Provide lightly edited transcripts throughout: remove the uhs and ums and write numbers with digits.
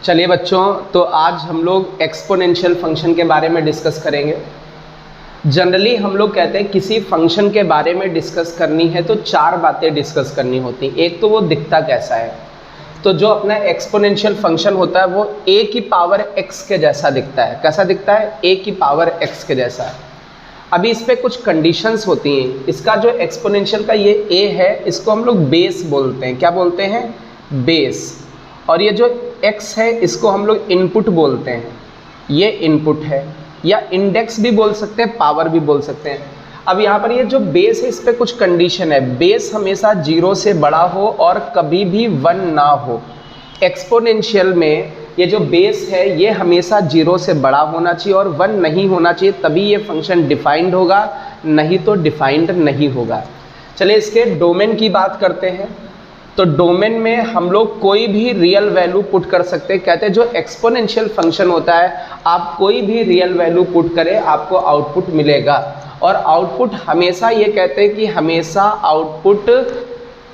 चलिए बच्चों, तो आज हम लोग एक्सपोनेंशियल फंक्शन के बारे में डिस्कस करेंगे। जनरली हम लोग कहते हैं किसी फंक्शन के बारे में डिस्कस करनी है तो चार बातें डिस्कस करनी होती हैं। एक तो वो दिखता कैसा है, तो जो अपना एक्सपोनेंशियल फंक्शन होता है वो a की पावर x के जैसा दिखता है। कैसा दिखता है? a की पावर x के जैसा। अभी इस पे कुछ कंडीशंस होती हैं। इसका जो एक्सपोनेंशियल का ये a है, इसको हम लोग बेस बोलते हैं। क्या बोलते हैं? बेस। और ये जो x है इसको हम लोग इनपुट बोलते हैं। ये इनपुट है, या इंडेक्स भी बोल सकते हैं, पावर भी बोल सकते हैं। अब यहाँ पर ये जो बेस है इस पर कुछ कंडीशन है। बेस हमेशा 0 से बड़ा हो और कभी भी 1 ना हो। एक्सपोनेंशियल में ये जो बेस है ये हमेशा 0 से बड़ा होना चाहिए और 1 नहीं होना चाहिए, तभी ये फंक्शन डिफाइंड होगा, नहीं तो डिफाइंड नहीं होगा। चलिए इसके डोमेन की बात करते हैं। तो डोमेन में हम लोग कोई भी रियल वैल्यू पुट कर सकते हैं। कहते हैं जो एक्सपोनेंशियल फंक्शन होता है, आप कोई भी रियल वैल्यू पुट करें आपको आउटपुट मिलेगा। और आउटपुट हमेशा ये कहते हैं कि हमेशा आउटपुट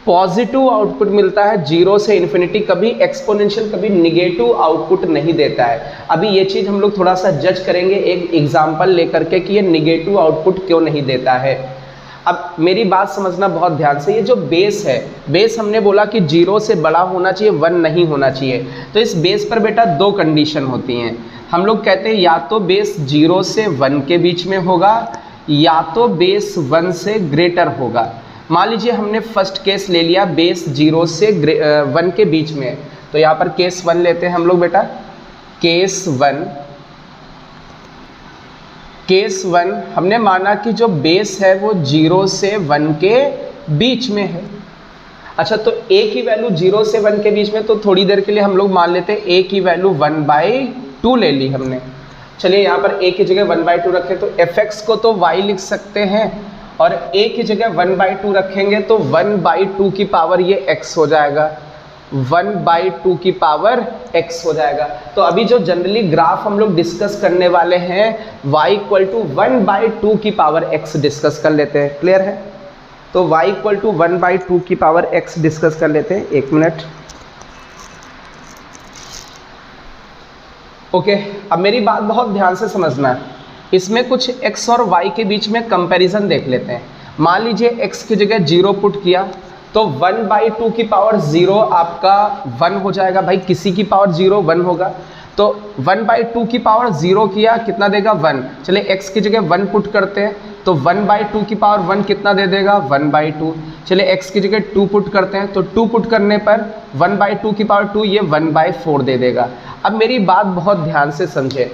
पॉजिटिव आउटपुट मिलता है 0 से इन्फिनिटी। कभी एक्सपोनेंशियल कभी निगेटिव आउटपुट नहीं देता है। अभी ये चीज़ हम लोग थोड़ा सा जज करेंगे एक एग्जाम्पल लेकर के कि ये निगेटिव आउटपुट क्यों नहीं देता है। अब मेरी बात समझना बहुत ध्यान से। ये जो बेस है, बेस हमने बोला कि 0 से बड़ा होना चाहिए, 1 नहीं होना चाहिए। तो इस बेस पर बेटा दो कंडीशन होती हैं। हम लोग कहते हैं या तो बेस 0 से 1 के बीच में होगा, या तो बेस 1 से ग्रेटर होगा। मान लीजिए हमने फर्स्ट केस ले लिया, बेस 0 से 1 के बीच में। तो यहाँ पर केस 1 लेते हैं हम लोग बेटा। केस 1 हमने माना कि जो बेस है वो 0 से 1 के बीच में है। अच्छा, तो a की वैल्यू 0 से 1 के बीच में, तो थोड़ी देर के लिए हम लोग मान लेते हैं a की वैल्यू 1/2 ले ली हमने। चलिए यहाँ पर a की जगह 1/2 रखें तो fx को तो y लिख सकते हैं, और a की जगह 1/2 रखेंगे तो 1/2 की पावर ये x हो जाएगा। 1/2 की पावर x हो जाएगा। तो अभी जो जनरली ग्राफ हम लोग डिस्कस करने वाले हैं y = 1/2 की पावर x डिस्कस कर लेते हैं। क्लियर है? तो y = 1/2 की पावर x डिस्कस कर लेते हैं। एक मिनट। ओके, अब मेरी बात बहुत ध्यान से समझना है। इसमें कुछ x और y के बीच में कंपैरिजन देख लेते हैं। मान लीजिए x की जगह 0 पुट किया तो 1/2 की पावर 0 आपका 1 हो जाएगा। भाई किसी की पावर 0 1 होगा, तो 1/2 की पावर 0 किया कितना देगा? 1। चलिए x की जगह 1 पुट करते हैं तो 1/2 की पावर 1 कितना दे देगा? 1/2। चलिए x की जगह 2 पुट करते हैं तो 2 पुट करने पर 1/2 की पावर 2 ये 1/4 दे देगा। अब मेरी बात बहुत ध्यान से समझे।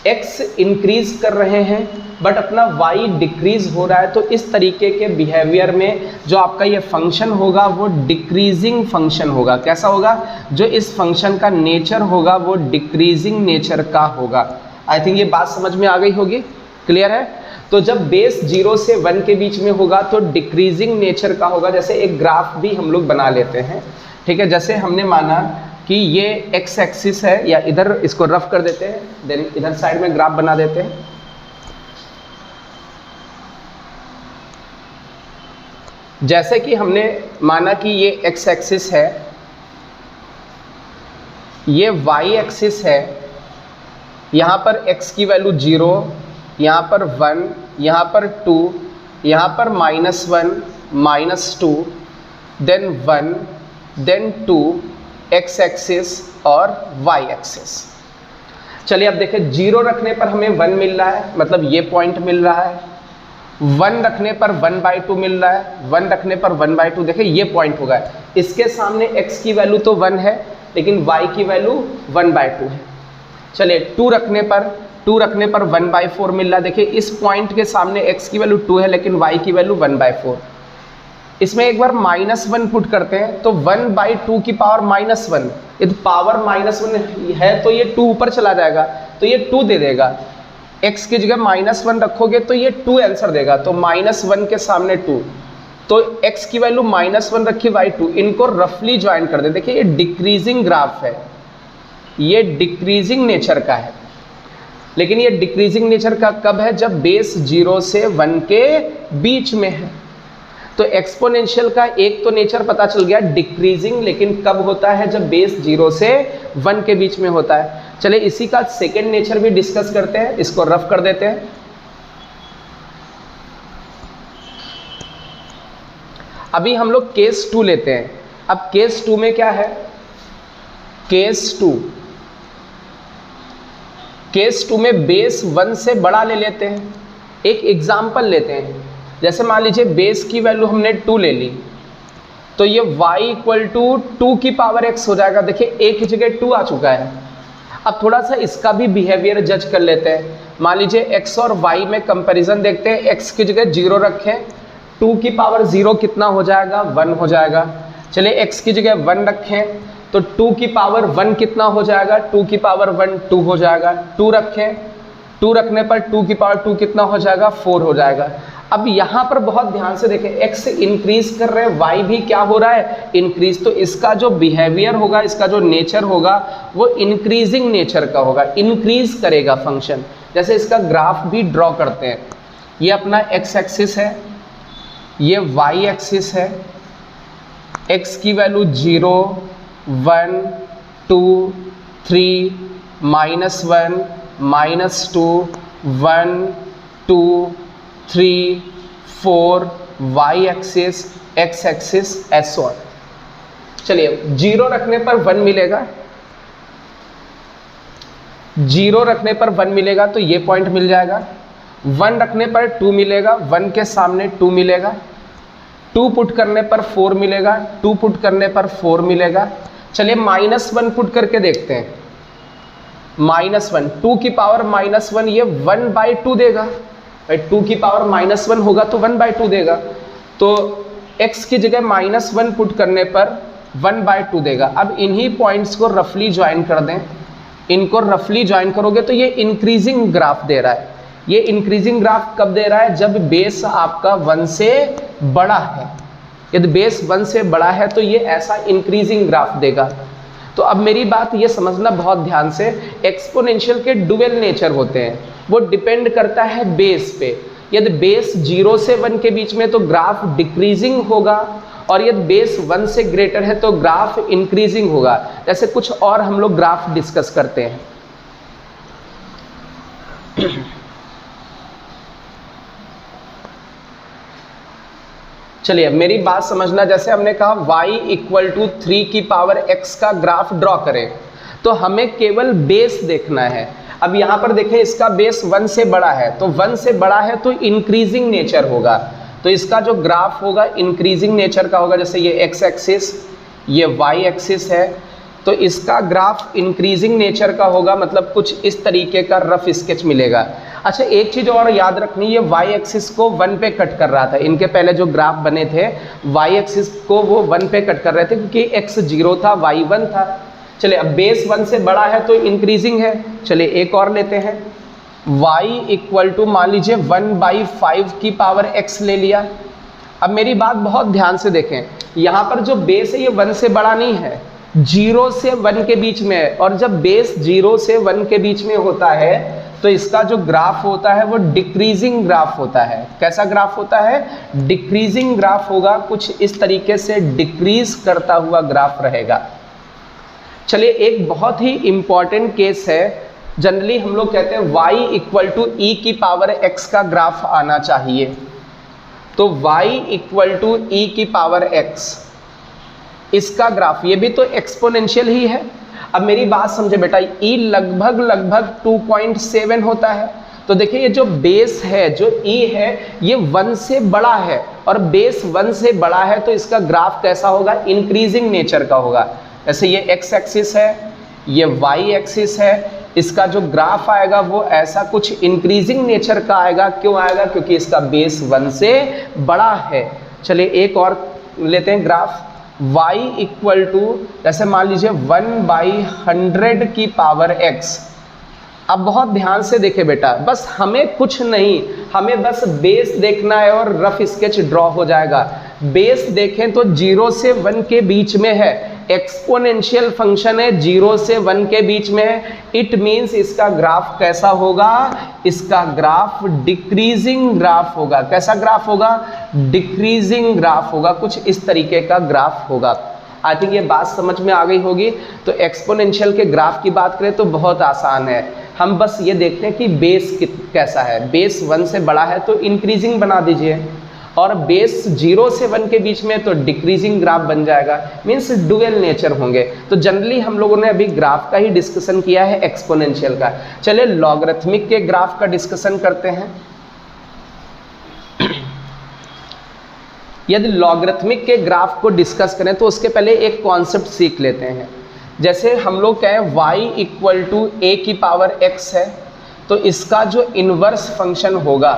x इंक्रीज कर रहे हैं बट अपना y डिक्रीज हो रहा है, तो इस तरीके के बिहेवियर में जो आपका ये फंक्शन होगा वो डिक्रीजिंग फंक्शन होगा। कैसा होगा? जो इस फंक्शन का नेचर होगा वो डिक्रीजिंग नेचर का होगा। आई थिंक ये बात समझ में आ गई होगी। क्लियर है? तो जब बेस 0 से 1 के बीच में होगा तो डिक्रीजिंग नेचर का होगा। जैसे एक ग्राफ भी हम लोग बना लेते हैं, ठीक है। जैसे हमने माना कि ये x एक्सिस है, या इधर इसको रफ कर देते हैं, देन इधर साइड में ग्राफ बना देते हैं। जैसे कि हमने माना कि ये x एक्सिस है, ये y एक्सिस है। यहाँ पर x की वैल्यू 0, यहाँ पर 1, यहाँ पर 2, यहाँ पर -1, -2, देन 1, देन 2, x एक्सिस और y एक्सिस। चलिए अब देखें, 0 रखने पर हमें 1 मिल रहा है, मतलब ये पॉइंट मिल रहा है। 1 रखने पर 1/2 मिल रहा है, 1 रखने पर 1/2। देखें ये पॉइंट होगा। इसके सामने x की वैल्यू तो 1 है लेकिन y की वैल्यू 1/2 है। चलिए 2 रखने पर 1/4 मिल रहा है। देखिए इस पॉइंट के सामने x की वैल्यू 2 है लेकिन y की वैल्यू 1/4। इसमें एक बार -1 पुट करते हैं तो 1/2 की पावर -1, यदि पावर -1 है तो ये 2 ऊपर चला जाएगा तो ये 2 दे देगा। x की जगह -1 रखोगे तो ये 2 आंसर देगा, तो -1 के सामने 2, तो x की वैल्यू -1 रखी, y 2। इनको रफली ज्वाइन कर दे। देखिए ये डिक्रीजिंग ग्राफ है, ये डिक्रीजिंग नेचर का है। लेकिन ये डिक्रीजिंग नेचर का कब है? जब बेस 0 से 1 के बीच में है। तो एक्सपोनेंशियल का एक तो नेचर पता चल गया डिक्रीजिंग, लेकिन कब होता है? जब बेस 0 से 1 के बीच में होता है। चलिए इसी का सेकेंड नेचर भी डिस्कस करते हैं, इसको रफ कर देते हैं। अभी हम लोग केस 2 लेते हैं। अब केस 2 में क्या है? केस 2 में बेस 1 से बड़ा ले लेते हैं। एक एग्जाम्पल लेते हैं, जैसे मान लीजिए बेस की वैल्यू हमने 2 ले ली, तो ये y इक्वल टू 2 की पावर x हो जाएगा। देखिए a की जगह 2 आ चुका है। अब थोड़ा सा इसका भी बिहेवियर जज कर लेते हैं। मान लीजिए x और y में कंपैरिजन देखते हैं। x की जगह 0 रखें, 2 की पावर 0 कितना हो जाएगा? 1 हो जाएगा। चलिए x की जगह 1 रखें, तो 2 की पावर 1 कितना हो जाएगा? 2 की पावर 1 2 हो जाएगा। 2 रखें, 2 रखने पर 2 की पावर 2 कितना हो जाएगा? 4 हो जाएगा। अब यहाँ पर बहुत ध्यान से देखें, x इंक्रीज कर रहे हैं, y भी क्या हो रहा है? इंक्रीज। तो इसका जो बिहेवियर होगा, इसका जो नेचर होगा वो इंक्रीजिंग नेचर का होगा, इंक्रीज करेगा फंक्शन। जैसे इसका ग्राफ भी ड्रॉ करते हैं। ये अपना x एक्सिस है, ये y एक्सिस है। x की value 0 1 2 3 -1 -2 1 2 3 4 y axis, x axis, S और। चलिए 0 रखने पर 1 मिलेगा, 0 रखने पर 1 मिलेगा तो ये पॉइंट मिल जाएगा। 1 रखने पर 2 मिलेगा, 1 के सामने 2 मिलेगा। 2 पुट करने पर 4 मिलेगा, 2 पुट करने पर 4 मिलेगा। चलिए -1 पुट करके देखते हैं। -1, 2 की पावर -1, ये 1/2 देगा। भाई 2 की पावर -1 होगा तो 1/2 देगा। तो x की जगह -1 पुट करने पर 1/2 देगा। अब इन्हीं पॉइंट्स को रफली ज्वाइन कर दें। इनको रफली ज्वाइन करोगे तो ये इंक्रीजिंग ग्राफ दे रहा है। ये इंक्रीजिंग ग्राफ कब दे रहा है? जब बेस आपका 1 से बड़ा है। यदि बेस 1 से बड़ा है तो ये ऐसा इंक्रीजिंग ग्राफ देगा। तो अब मेरी बात ये समझना बहुत ध्यान से, एक्सपोनेंशियल के डुअल नेचर होते हैं। वो डिपेंड करता है बेस पे। यदि बेस 0 से 1 के बीच में तो ग्राफ डिक्रीजिंग होगा, और यदि बेस 1 से ग्रेटर है तो ग्राफ इंक्रीजिंग होगा। जैसे कुछ और हम लोग ग्राफ डिस्कस करते हैं। चलिए मेरी बात समझना, जैसे हमने कहा y इक्वल टू 3 की पावर x का ग्राफ ड्रॉ करें, तो हमें केवल बेस देखना है। अब यहाँ पर देखें, इसका बेस 1 से बड़ा है, तो 1 से बड़ा है तो इंक्रीजिंग नेचर होगा। तो इसका जो ग्राफ होगा इंक्रीजिंग नेचर का होगा। जैसे ये x एक्सिस, ये y एक्सिस है, तो इसका ग्राफ इंक्रीजिंग नेचर का होगा। मतलब कुछ इस तरीके का रफ स्केच मिलेगा। अच्छा, एक चीज़ और याद रखनी, ये y एक्सिस को 1 पे कट कर रहा था। इनके पहले जो ग्राफ बने थे y एक्सिस को वो 1 पे कट कर रहे थे, क्योंकि x 0 था, y 1 था। चलिए अब बेस 1 से बड़ा है तो इंक्रीजिंग है। चलिए एक और लेते हैं, y इक्वल टू मान लीजिए 1/5 की पावर x ले लिया। अब मेरी बात बहुत ध्यान से देखें, यहाँ पर जो बेस है ये 1 से बड़ा नहीं है, 0 से 1 के बीच में है। और जब बेस 0 से 1 के बीच में होता है तो इसका जो ग्राफ होता है वो डिक्रीजिंग ग्राफ होता है। कैसा ग्राफ होता है? डिक्रीजिंग ग्राफ होगा। कुछ इस तरीके से डिक्रीज करता हुआ ग्राफ रहेगा। चलिए एक बहुत ही इंपॉर्टेंट केस है। जनरली हम लोग कहते हैं y इक्वल टू e की पावर x का ग्राफ आना चाहिए। तो y इक्वल टू e की पावर x, इसका ग्राफ, ये भी तो एक्सपोनेंशियल ही है। अब मेरी बात समझे बेटा, e लगभग 2.7 होता है। तो देखिए ये जो बेस है, जो e है, ये 1 से बड़ा है, और बेस 1 से बड़ा है तो इसका ग्राफ कैसा होगा? इंक्रीजिंग नेचर का होगा। जैसे ये x एक्सिस है, ये y एक्सिस है, इसका जो ग्राफ आएगा वो ऐसा कुछ इंक्रीजिंग नेचर का आएगा। क्यों आएगा? क्योंकि इसका बेस 1 से बड़ा है। चलिए एक और लेते हैं ग्राफ, y इक्वल टू, जैसे मान लीजिए 1/100 की पावर x। अब बहुत ध्यान से देखें बेटा, बस हमें कुछ नहीं, हमें बस बेस देखना है और रफ स्केच ड्रॉ हो जाएगा। बेस देखें तो 0 से 1 के बीच में है, एक्सपोनेंशियल फंक्शन है, 0 से 1 के बीच में है। इट मीन्स इसका ग्राफ कैसा होगा, इसका ग्राफ डिक्रीजिंग ग्राफ होगा। कैसा ग्राफ होगा, डिक्रीजिंग ग्राफ होगा, कुछ इस तरीके का ग्राफ होगा। आई थिंक ये बात समझ में आ गई होगी। तो एक्सपोनेंशियल के ग्राफ की बात करें तो बहुत आसान है, हम बस ये देखते हैं कि बेस कैसा है। बेस 1 से बड़ा है तो इंक्रीजिंग बना दीजिए, और बेस 0 से 1 के बीच में तो डिक्रीजिंग ग्राफ बन जाएगा, मीन्स डुअल नेचर होंगे। तो जनरली हम लोगों ने अभी ग्राफ का ही डिस्कशन किया है, एक्सपोनेंशियल का। चलिए लॉगरिथमिक के ग्राफ का डिस्कशन करते हैं। यदि लॉगरिथमिक के ग्राफ को डिस्कस करें तो उसके पहले एक कॉन्सेप्ट सीख लेते हैं। जैसे हम लोग कहें y इक्वल टू a की पावर x है, तो इसका जो इन्वर्स फंक्शन होगा,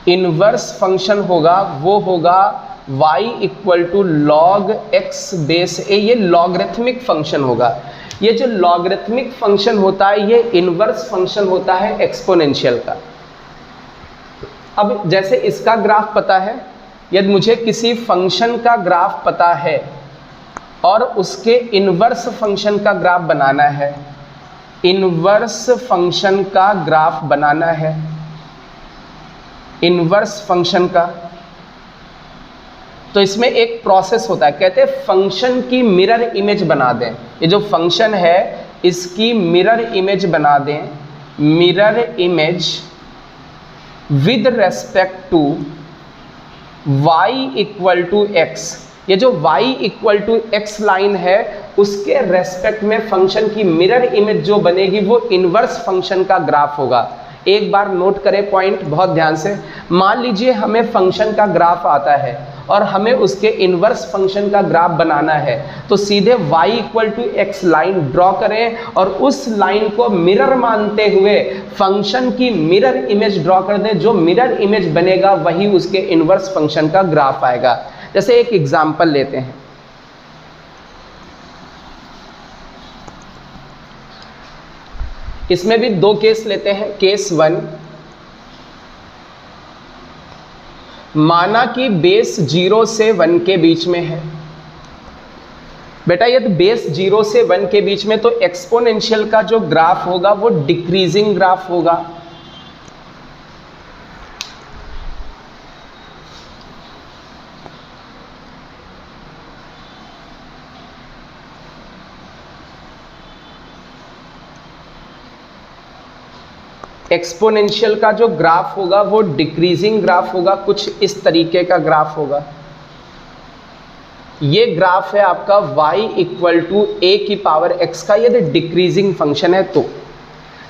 इन्वर्स फंक्शन होगा वो होगा y equal to log x base a। ये लॉगरिथमिक फंक्शन होगा। ये जो लॉगरिथमिक फंक्शन होता है ये इन्वर्स फंक्शन होता है एक्सपोनेंशियल का। अब जैसे इसका ग्राफ पता है, यदि मुझे किसी फंक्शन का ग्राफ पता है और उसके इन्वर्स फंक्शन का ग्राफ बनाना है, इन्वर्स फंक्शन का ग्राफ बनाना है, इन्वर्स फंक्शन का, तो इसमें एक प्रोसेस होता है, कहते हैं फंक्शन की मिरर इमेज बना दें। ये जो फंक्शन है इसकी मिरर इमेज बना दें, mirror image with respect to y equal to x। ये जो y equal to x line है उसके रेस्पेक्ट में फंक्शन की मिरर इमेज जो बनेगी वो इन्वर्स फंक्शन का ग्राफ होगा। एक बार नोट करें पॉइंट बहुत ध्यान से। मान लीजिए हमें फंक्शन का ग्राफ आता है और हमें उसके इन्वर्स फंक्शन का ग्राफ बनाना है, तो सीधे y equal to x line draw करें और उस लाइन को मिरर मानते हुए फंक्शन की मिरर इमेज ड्रॉ कर दें। जो मिरर इमेज बनेगा वही उसके इन्वर्स फंक्शन का ग्राफ आएगा। जैसे एक एग्जांपल लेते हैं, इसमें भी दो केस लेते हैं। केस 1, माना कि बेस 0 से 1 के बीच में है। बेटा यदि बेस 0 से 1 के बीच में तो एक्सपोनेंशियल का जो ग्राफ होगा वो डिक्रीजिंग ग्राफ होगा। एक्सपोनेंशियल का जो ग्राफ होगा वो डिक्रीजिंग ग्राफ होगा, कुछ इस तरीके का ग्राफ होगा। ये ग्राफ है आपका y इक्वल टू a की पावर x का, यदि डिक्रीजिंग फंक्शन है तो।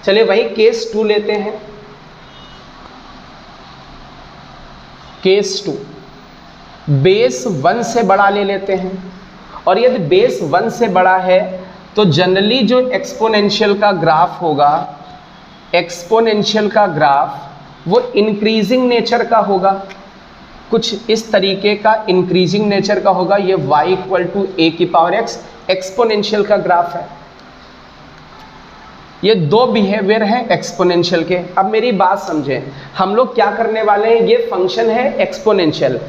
चलिए वही केस 2 लेते हैं। केस 2 बेस 1 से बड़ा ले लेते हैं, और यदि बेस 1 से बड़ा है तो जनरली जो एक्सपोनेंशियल का ग्राफ होगा, एक्सपोनेंशियल का ग्राफ वो इंक्रीजिंग नेचर का होगा, कुछ इस तरीके का इंक्रीजिंग नेचर का होगा। ये y इक्वल टू a की पावर x एक्सपोनेंशियल का ग्राफ है। ये दो बिहेवियर हैं एक्सपोनेंशियल के। अब मेरी बात समझें, हम लोग क्या करने वाले हैं, ये फंक्शन है एक्सपोनेंशियल,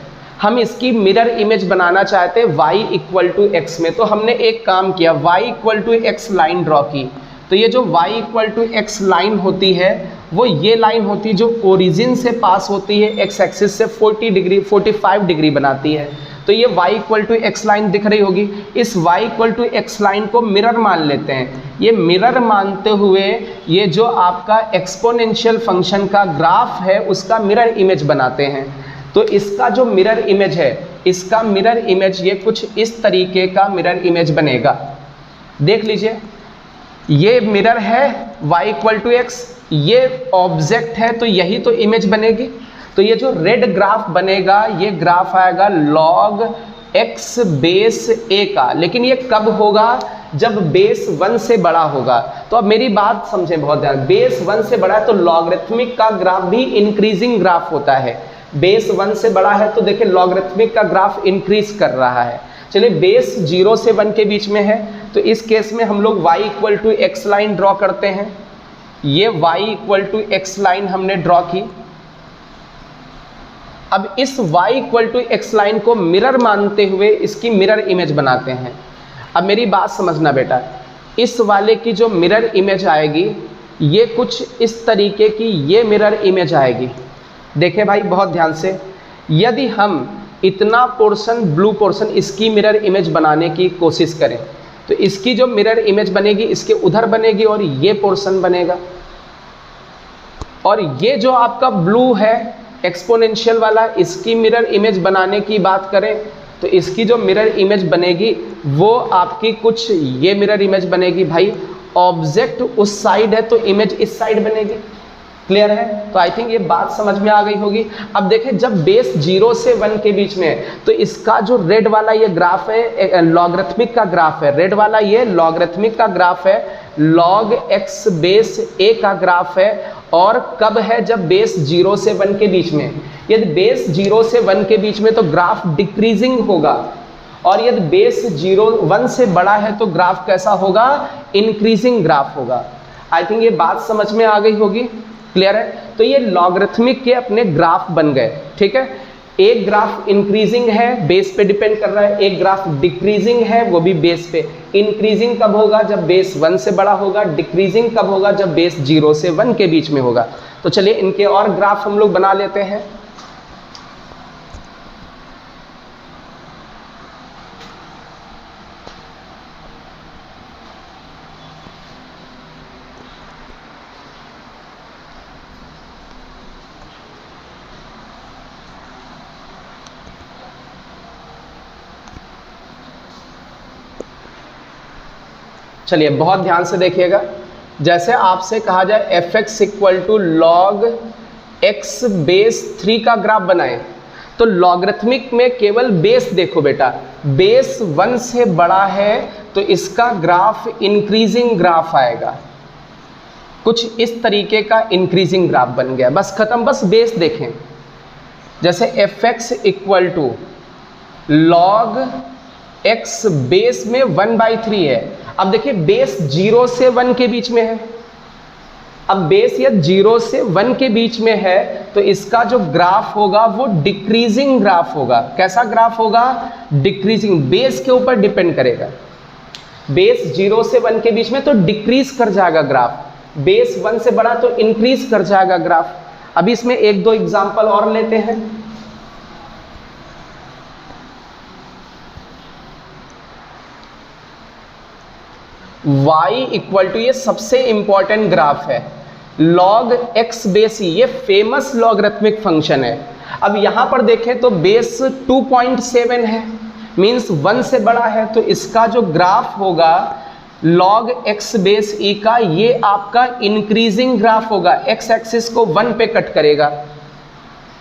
हम इसकी मिरर इमेज बनाना चाहते हैं y इक्वल टू x में। तो हमने एक काम किया, y equal to x line draw की। तो ये जो y equal to x line होती है वो ये लाइन होती है जो ओरिजिन से पास होती है, x एक्सिस से 40 डिग्री 45 डिग्री बनाती है। तो ये y equal to x line दिख रही होगी। इस y equal to x line को मिरर मान लेते हैं। ये मिरर मानते हुए ये जो आपका एक्सपोनेंशियल फंक्शन का ग्राफ है उसका मिरर इमेज बनाते हैं। तो इसका जो मिरर इमेज है, इसका मिरर इमेज ये कुछ इस तरीके का मिरर इमेज बनेगा। देख लीजिए, ये मिरर है y इक्वल टू x, ये ऑब्जेक्ट है तो यही तो इमेज बनेगी। तो ये जो रेड ग्राफ बनेगा ये ग्राफ आएगा log x बेस a का। लेकिन ये कब होगा, जब बेस 1 से बड़ा होगा। तो अब मेरी बात समझें बहुत ध्यान, बेस 1 से बड़ा है तो लॉगरिथमिक का ग्राफ भी इंक्रीजिंग ग्राफ होता है। बेस 1 से बड़ा है तो देखिए लॉगरिथमिक का ग्राफ इंक्रीज कर रहा है। चलिए बेस 0 से 1 के बीच में है तो इस केस में हम लोग y equal to x line draw करते हैं। ये y equal to x line हमने ड्रॉ की। अब इस y equal to x line को मिरर मानते हुए इसकी मिरर इमेज बनाते हैं। अब मेरी बात समझना बेटा, इस वाले की जो मिरर इमेज आएगी ये कुछ इस तरीके की ये मिरर इमेज आएगी। देखे भाई बहुत ध्यान से, यदि हम इतना पोर्शन ब्लू पोर्शन इसकी मिरर इमेज बनाने की कोशिश करें तो इसकी जो मिरर इमेज बनेगी इसके उधर बनेगी और ये पोर्शन बनेगा, और ये जो आपका ब्लू है एक्सपोनेंशियल वाला, इसकी मिरर इमेज बनाने की बात करें तो इसकी जो मिरर इमेज बनेगी वो आपकी कुछ ये मिरर इमेज बनेगी। भाई ऑब्जेक्ट उस साइड है तो इमेज इस साइड बनेगी। क्लियर है? तो आई थिंक ये बात समझ में आ गई होगी। अब देखें जब बेस 0 से 1 के बीच में है तो इसका जो रेड वाला ये ग्राफ है लॉगरिथमिक का ग्राफ है, रेड वाला ये लॉगरिथमिक का ग्राफ है, log x बेस a का ग्राफ है। और कब है? जब बेस 0 से 1 के बीच में। यदि बेस 0 से 1 के बीच में तो ग्राफ डिक्रीजिंग होगा, और यदि बेस 1 से बड़ा है तो ग्राफ कैसा होगा? इंक्रीजिंग ग्राफ होगा। आई थिंक ये बात समझ में आ गई होगी। क्लियर है? तो ये लॉगरिथमिक के अपने ग्राफ बन गए। ठीक है, एक ग्राफ इंक्रीजिंग है, बेस पे डिपेंड कर रहा है, एक ग्राफ डिक्रीजिंग है, वो भी बेस पे। इंक्रीजिंग कब होगा? जब बेस 1 से बड़ा होगा। डिक्रीजिंग कब होगा? जब बेस 0 से 1 के बीच में होगा। तो चलिए इनके और ग्राफ हम लोग बना लेते हैं। चलिए बहुत ध्यान से देखिएगा। जैसे आपसे कहा जाए fx equal to log x base 3 का ग्राफ बनाएं, तो लॉगरिथमिक में केवल बेस देखो बेटा, बेस 1 से बड़ा है तो इसका ग्राफ इंक्रीजिंग ग्राफ आएगा। कुछ इस तरीके का इंक्रीजिंग ग्राफ बन गया, बस खत्म। बस बेस देखें। जैसे fx equal to log x base में 1/3 है। अब देखिए बेस 0 से 1 के बीच में है। अब बेस ये 0 से 1 के बीच में है तो इसका जो ग्राफ होगा वो डिक्रीजिंग ग्राफ होगा। कैसा ग्राफ होगा? डिक्रीजिंग। बेस के ऊपर डिपेंड करेगा। बेस 0 से 1 के बीच में तो डिक्रीज कर जाएगा ग्राफ, बेस 1 से बड़ा तो इंक्रीज कर जाएगा ग्राफ। अभी इसमें एक दो एग्जांपल और लेते हैं। y इक्वल टू, ये सबसे इंपॉर्टेंट ग्राफ है, log x बेस e, ये फेमस लॉगरिथमिक फंक्शन है। अब यहां पर देखें तो बेस 2.7 है, मींस 1 से बड़ा है, तो इसका जो ग्राफ होगा log x बेस e का, ये आपका इंक्रीजिंग ग्राफ होगा, x एक्सिस को 1 पे कट करेगा।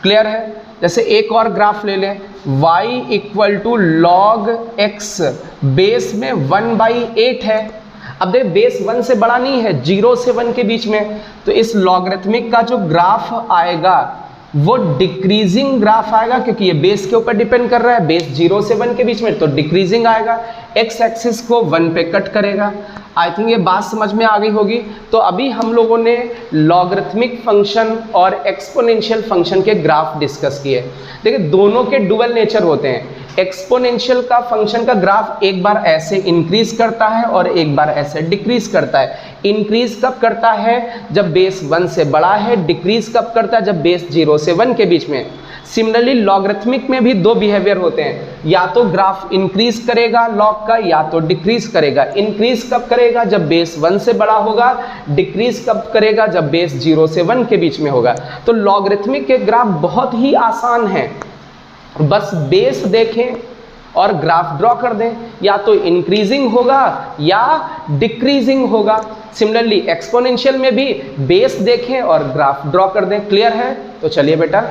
क्लियर है? जैसे एक और ग्राफ ले लें, y equal to log x base में 1/8 है। अब देख बेस 1 से बड़ा नहीं है, 0 से 1 के बीच में, तो इस लॉगरिथमिक का जो ग्राफ आएगा वो डिक्रीजिंग ग्राफ आएगा, क्योंकि ये बेस के ऊपर डिपेंड कर रहा है। बेस 0 से 1 के बीच में तो डिक्रीजिंग आएगा, x एक्सिस को 1 पे कट करेगा। आई थिंक ये बात समझ में आ गई होगी। तो अभी हम लोगों ने लॉगरिथमिक फंक्शन और एक्सपोनेंशियल फंक्शन के ग्राफ डिस्कस किए। देखिए दोनों के डुअल नेचर होते हैं। एक्सपोनेंशियल का फंक्शन का ग्राफ एक बार ऐसे इंक्रीज करता है और एक बार ऐसे डिक्रीज करता है। इंक्रीज कब करता है? जब बेस 1 से बड़ा है। डिक्रीज कब करता है? जब बेस 0 से 1 के बीच में। सिमिलरली लॉगरिथमिक में भी दो बिहेवियर होते हैं, या तो ग्राफ इंक्रीज करेगा लॉग का, या तो डिक्रीज करेगा। इंक्रीज कब करेगा? जब बेस 1 से बड़ा होगा। डिक्रीज कब करेगा? जब बेस 0 से 1 के बीच में होगा। तो लॉगरिथमिक के ग्राफ बहुत ही आसान है, बस बेस देखें और ग्राफ ड्रॉ कर दें, या तो इंक्रीजिंग होगा या डिक्रीजिंग होगा। सिमिलरली एक्सपोनेंशियल में भी बेस देखें और ग्राफ ड्रॉ कर दें। क्लियर है? तो चलिए बेटा